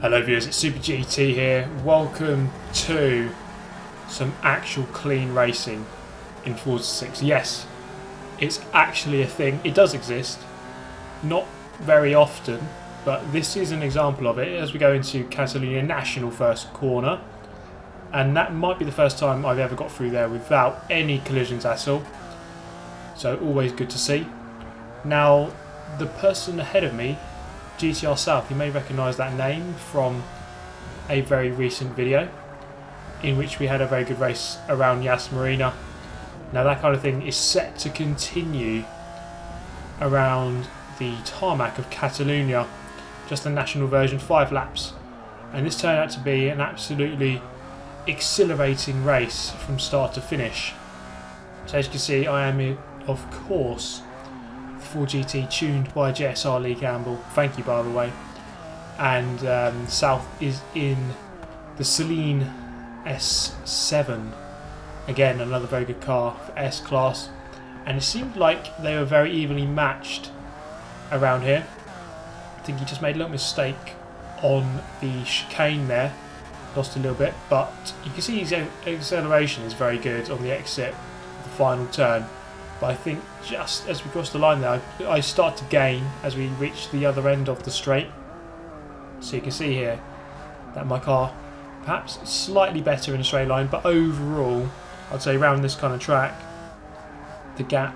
Hello viewers, it's Super GT here. Welcome to some actual clean racing in Forza 6. Yes, it's actually a thing. It does exist. Not very often, but this is an example of it as we go into Catalonia National first corner. And that might be the first time I've ever got through there without any collisions at all. So always good to see. Now, the person ahead of me, GTR South, you may recognise that name from a very recent video in which we had a very good race around Yas Marina. Now that kind of thing is set to continue around the tarmac of Catalonia, just the national version, 5 laps, and this turned out to be an absolutely exhilarating race from start to finish. So as you can see, I am of course F4 GT tuned by JSR LeeCampbell, thank you by the way, and South is in the Celine S7, again another very good car for S class, and it seemed like they were very evenly matched around here. I think he just made a little mistake on the chicane there, lost a little bit, but you can see his acceleration is very good on the exit, the final turn. But I think just as we cross the line there, I start to gain as we reach the other end of the straight. So you can see here that my car perhaps slightly better in a straight line, but overall I'd say around this kind of track the gap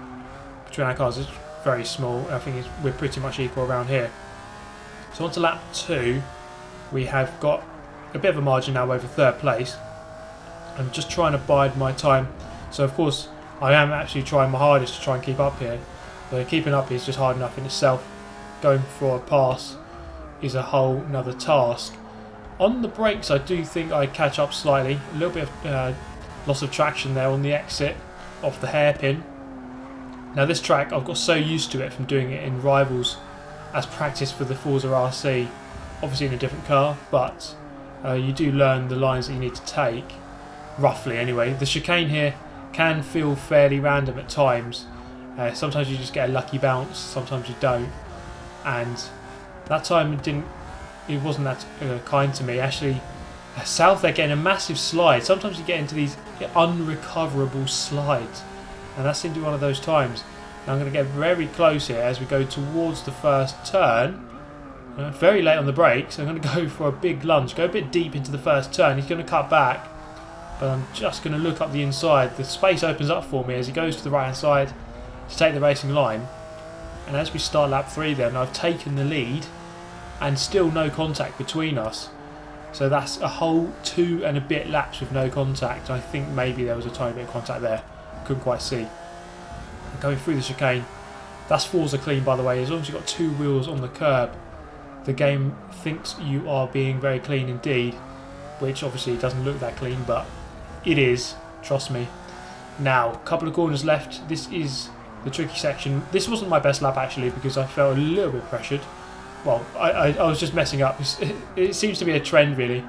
between our cars is very small. I think we're pretty much equal around here. So on to lap 2, we have got a bit of a margin now over third place. I'm just trying to bide my time. So of course I am actually trying my hardest to try and keep up here, but keeping up is just hard enough in itself. Going for a pass is a whole nother task. On the brakes I do think I catch up slightly, a little bit of loss of traction there on the exit off the hairpin. Now this track I've got so used to it from doing it in Rivals as practice for the Forza RC, obviously in a different car, but you do learn the lines that you need to take, roughly anyway. The chicane here can feel fairly random at times. Sometimes you just get a lucky bounce, sometimes you don't, and that time it wasn't that kind to me. Actually, South they're getting a massive slide. Sometimes you get into these unrecoverable slides, and that seemed to be one of those times. Now I'm going to get very close here as we go towards the first turn. Very late on the brakes. I'm going to go for a big lunge, go a bit deep into the first turn. He's going to cut back, but I'm just going to look up the inside. The space opens up for me as he goes to the right hand side to take the racing line, and as we start lap 3 then I've taken the lead and still no contact between us. So that's a whole 2 and a bit laps with no contact. I think maybe there was a tiny bit of contact there, couldn't quite see. Going through the chicane, that's Forza clean by the way. As long as you've got 2 wheels on the curb, the game thinks you are being very clean indeed, which obviously doesn't look that clean, but it is, trust me. Now, a couple of corners left. This is the tricky section. This wasn't my best lap actually because I felt a little bit pressured. Well, I was just messing up. It seems to be a trend really.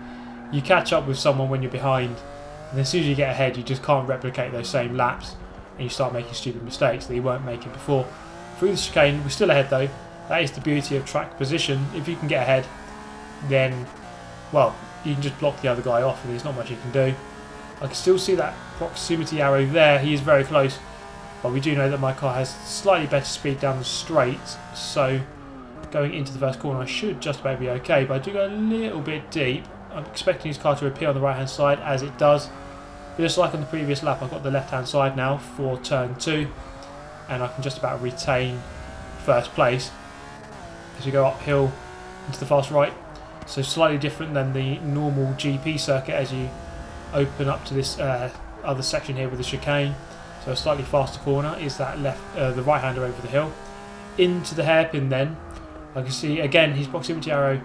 You catch up with someone when you're behind, and as soon as you get ahead you just can't replicate those same laps, and you start making stupid mistakes that you weren't making before. Through the chicane, we're still ahead though. That is the beauty of track position. If you can get ahead, then, well, you can just block the other guy off and there's not much you can do. I can still see that proximity arrow there. He is very close, but we do know that my car has slightly better speed down the straight, so going into the first corner I should just about be okay, but I do go a little bit deep. I'm expecting his car to appear on the right hand side, as it does. But just like on the previous lap, I've got the left hand side now for turn 2, and I can just about retain first place as we go uphill into the fast right. So slightly different than the normal GP circuit as you open up to this other section here with the chicane. So a slightly faster corner is that the right hander over the hill. Into the hairpin then, I can see again his proximity arrow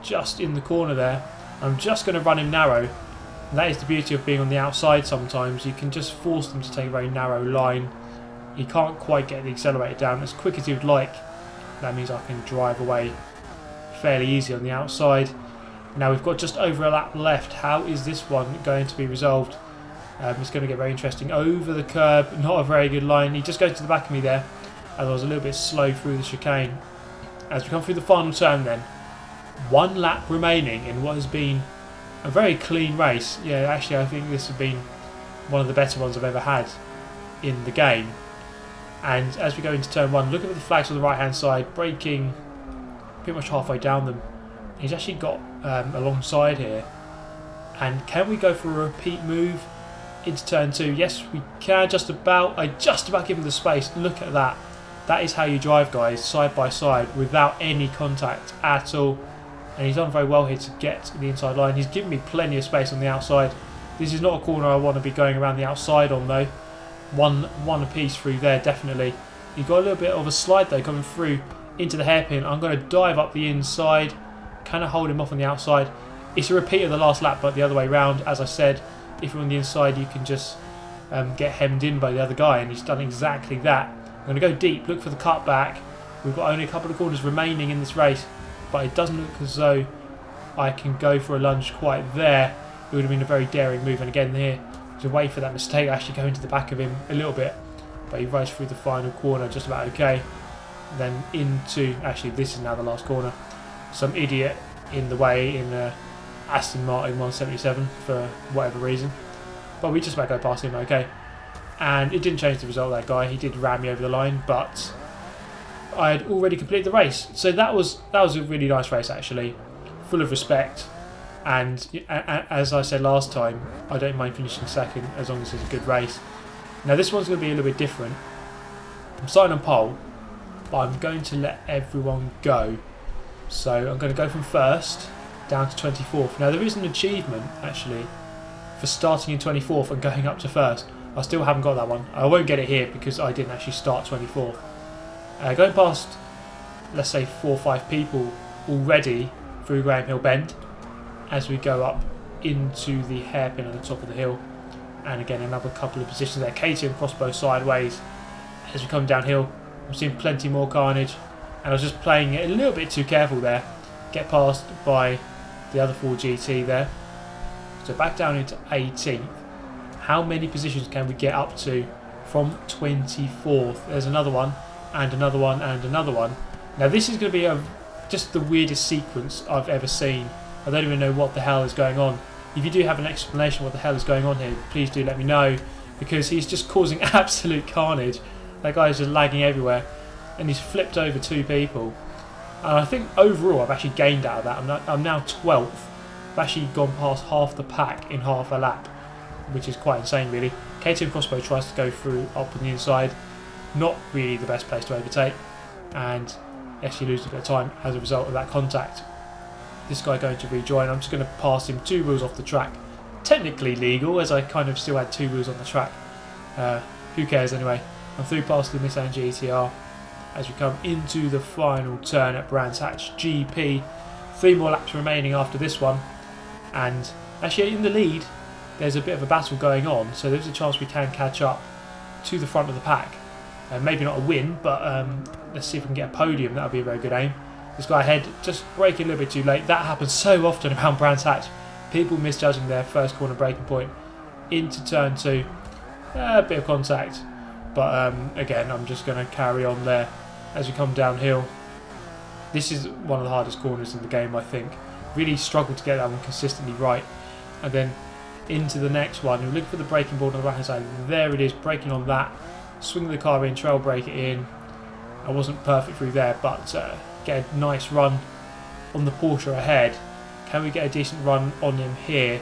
just in the corner there. I'm just going to run him narrow, and that is the beauty of being on the outside. Sometimes you can just force them to take a very narrow line. He can't quite get the accelerator down as quick as he would like. That means I can drive away fairly easy on the outside. Now we've got just over a lap left. How is this one going to be resolved? It's going to get very interesting. Over the curb, not a very good line. He just goes to the back of me there as I was a little bit slow through the chicane. As we come through the final turn then, 1 lap remaining in what has been a very clean race. Yeah, actually I think this has been one of the better ones I've ever had in the game. And as we go into turn 1, look at the flags on the right hand side, braking pretty much halfway down them. He's actually got alongside here. And can we go for a repeat move into turn 2? Yes, we can, just about. I just about give him the space. Look at that. That is how you drive, guys, side by side without any contact at all. And he's done very well here to get to the inside line. He's given me plenty of space on the outside. This is not a corner I want to be going around the outside on, though. One apiece through there, definitely. You've got a little bit of a slide, though, coming through into the hairpin. I'm going to dive up the inside. Kind of hold him off on the outside. It's a repeat of the last lap, but the other way round. As I said, if you're on the inside, you can just get hemmed in by the other guy, and he's done exactly that. I'm going to go deep, look for the cutback. We've got only a couple of corners remaining in this race, but it doesn't look as though I can go for a lunge quite there. It would have been a very daring move, and again here, to wait for that mistake, actually go into the back of him a little bit, but he rides through the final corner just about okay. Then into, actually this is now the last corner, some idiot in the way in Aston Martin 177 for whatever reason, but we just about go past him okay. And it didn't change the result of that guy. He did ram me over the line, but I had already completed the race. So that was a really nice race, actually, full of respect. And as I said last time, I don't mind finishing second as long as it's a good race. Now this one's going to be a little bit different. I'm starting on pole, but I'm going to let everyone go. So I'm going to go from first down to 24th. Now there is an achievement, actually, for starting in 24th and going up to first. I still haven't got that one. I won't get it here because I didn't actually start 24th. Going past, let's say, 4 or 5 people already through Graham Hill Bend as we go up into the hairpin at the top of the hill. And again, another couple of positions there. KTM crossbow sideways as we come downhill. I'm seeing plenty more carnage, and I was just playing it a little bit too careful there. Get passed by the other 4 GT there. So back down into 18th. How many positions can we get up to from 24th? There's another one, and another one, and another one. Now this is going to be just the weirdest sequence I've ever seen. I don't even know what the hell is going on. If you do have an explanation what the hell is going on here, please do let me know, because he's just causing absolute carnage. That guy is just lagging everywhere, and he's flipped over 2 people. And I think overall I've actually gained out of that. I'm now 12th. I've actually gone past half the pack in half a lap, which is quite insane, really. KTM crossbow tries to go through up on the inside. Not really the best place to overtake, and actually loses a bit of time as a result of that contact. This guy going to rejoin. I'm just going to pass him 2 wheels off the track. Technically legal, as I kind of still had 2 wheels on the track. Who cares anyway? I'm through past the Nissan GTR as we come into the final turn at Brands Hatch GP. 3 more laps remaining after this one, and actually in the lead there's a bit of a battle going on, so there's a chance we can catch up to the front of the pack. Maybe not a win, but let's see if we can get a podium. That would be a very good aim. This guy ahead just braking a little bit too late. That happens so often around Brands Hatch. People misjudging their first corner braking point into turn 2. A bit of contact, but again, I'm just going to carry on there as we come downhill. This is one of the hardest corners in the game, I think. Really struggled to get that one consistently right. And then into the next one, you look for the braking board on the right hand side. There it is, braking on that. Swing the car in, trail brake it in. I wasn't perfect through there, but get a nice run on the Porsche ahead. Can we get a decent run on him here,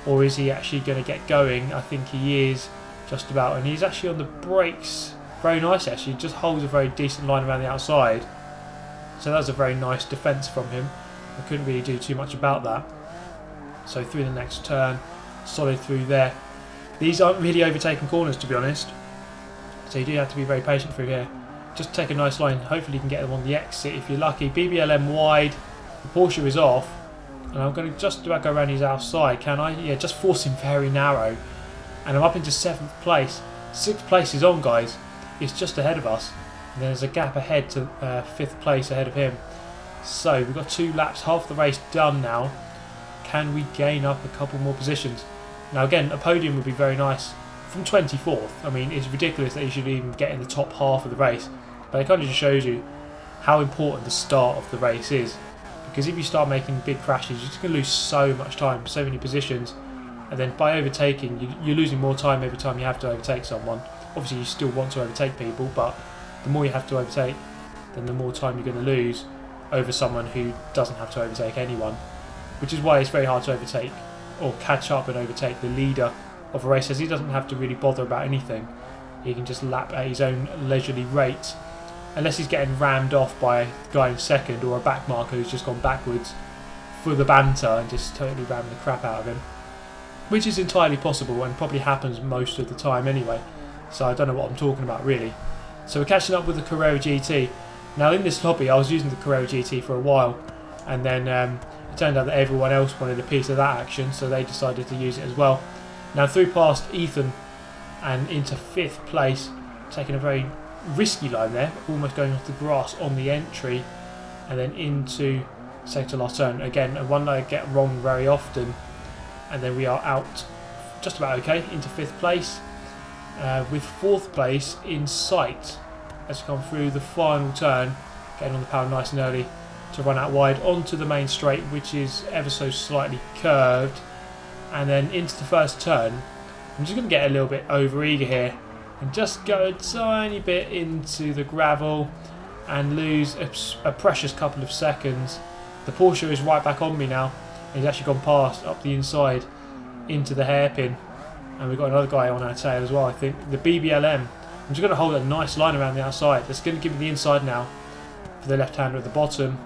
or is he actually going to get going? I think he is, just about, and he's actually on the brakes. Very nice, actually, just holds a very decent line around the outside. So that was a very nice defence from him. I couldn't really do too much about that. So through the next turn, solid through there. These aren't really overtaking corners, to be honest, so you do have to be very patient through here. Just take a nice line. Hopefully you can get them on the exit if you're lucky. BBLM wide. The Porsche is off. And I'm going to just about go around his outside. Can I? Yeah, just force him very narrow. And I'm up into 7th place. 6th place is on, guys. It's just ahead of us. And there's a gap ahead to 5th place ahead of him. So we've got 2 laps. Half the race done now. Can we gain up a couple more positions? Now again, a podium would be very nice. From 24th, I mean, it's ridiculous that you should even get in the top half of the race. But it kind of just shows you how important the start of the race is. because if you start making big crashes, you're just going to lose so much time, so many positions, and then by overtaking, you're losing more time every time you have to overtake someone. Obviously, you still want to overtake people, but the more you have to overtake, then the more time you're going to lose over someone who doesn't have to overtake anyone, which is why it's very hard to overtake or catch up and overtake the leader of a race, as he doesn't have to really bother about anything. He can just lap at his own leisurely rate, unless he's getting rammed off by a guy in second or a back marker who's just gone backwards for the banter and just totally rammed the crap out of him, which is entirely possible and probably happens most of the time anyway, so I don't know what I'm talking about really. So we're catching up with the Carrera GT. Now in this lobby I was using the Carrera GT for a while, and then it turned out that everyone else wanted a piece of that action, so they decided to use it as well. Now through past Ethan and into 5th place, taking a very risky line there, almost going off the grass on the entry, and then into second to last turn. Again, one that I get wrong very often, and then we are out just about okay into 5th place, with 4th place in sight as we come through the final turn, getting on the power nice and early to run out wide onto the main straight, which is ever so slightly curved, and then into the first turn. I'm just going to get a little bit over eager here and just go a tiny bit into the gravel and lose a precious couple of seconds. The Porsche is right back on me now, and he's actually gone past up the inside into the hairpin, and we've got another guy on our tail as well. I think the BBLM. I'm just going to hold a nice line around the outside. That's going to give me the inside now for the left-hander at the bottom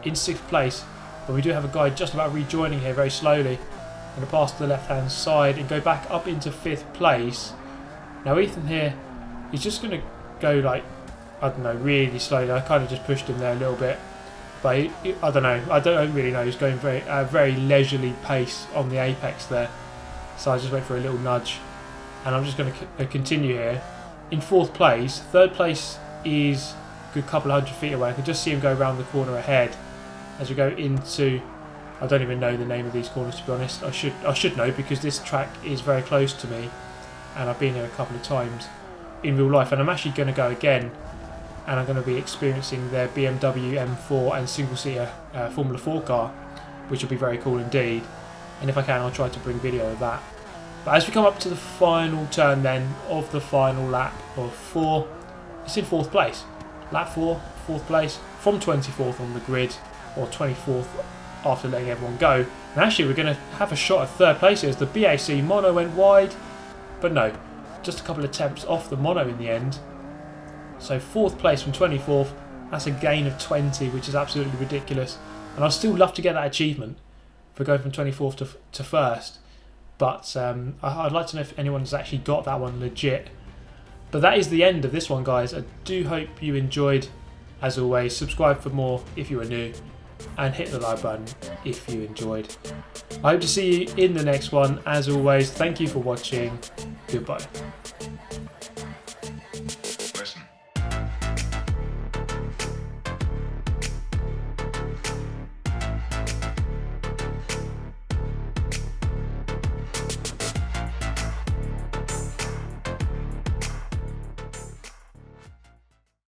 in 6th place, but we do have a guy just about rejoining here very slowly. I'm going to pass to the left-hand side and go back up into 5th place. Now Ethan here, he's just going to go like, I don't know, really slowly. I kind of just pushed him there a little bit, but I don't know. I don't really know. He's going very leisurely pace on the apex there, so I just went for a little nudge, and I'm just going to continue here in 4th place. 3rd place is a good couple of 100 feet away. I can just see him go around the corner ahead as we go into, I don't even know the name of these corners, to be honest. I should know, because this track is very close to me and I've been here a couple of times in real life, and I'm actually going to go again, and I'm going to be experiencing their BMW M4 and single-seater Formula 4 car, which will be very cool indeed, and if I can I'll try to bring video of that. But as we come up to the final turn then of the final lap of 4, it's in 4th place. Lap 4, 4th place, from 24th on the grid, or 24th after letting everyone go. And actually we're going to have a shot at 3rd place here as the BAC mono went wide, but no, just a couple of attempts off the mono in the end. So 4th place from 24th, that's a gain of 20, which is absolutely ridiculous, and I'd still love to get that achievement for going from 24th to 1st, but I'd like to know if anyone's actually got that one legit. But that is the end of this one, guys. I do hope you enjoyed. As always, subscribe for more if you are new, and hit the like button if you enjoyed. I hope to see you in the next one. As always, thank you for watching. Goodbye.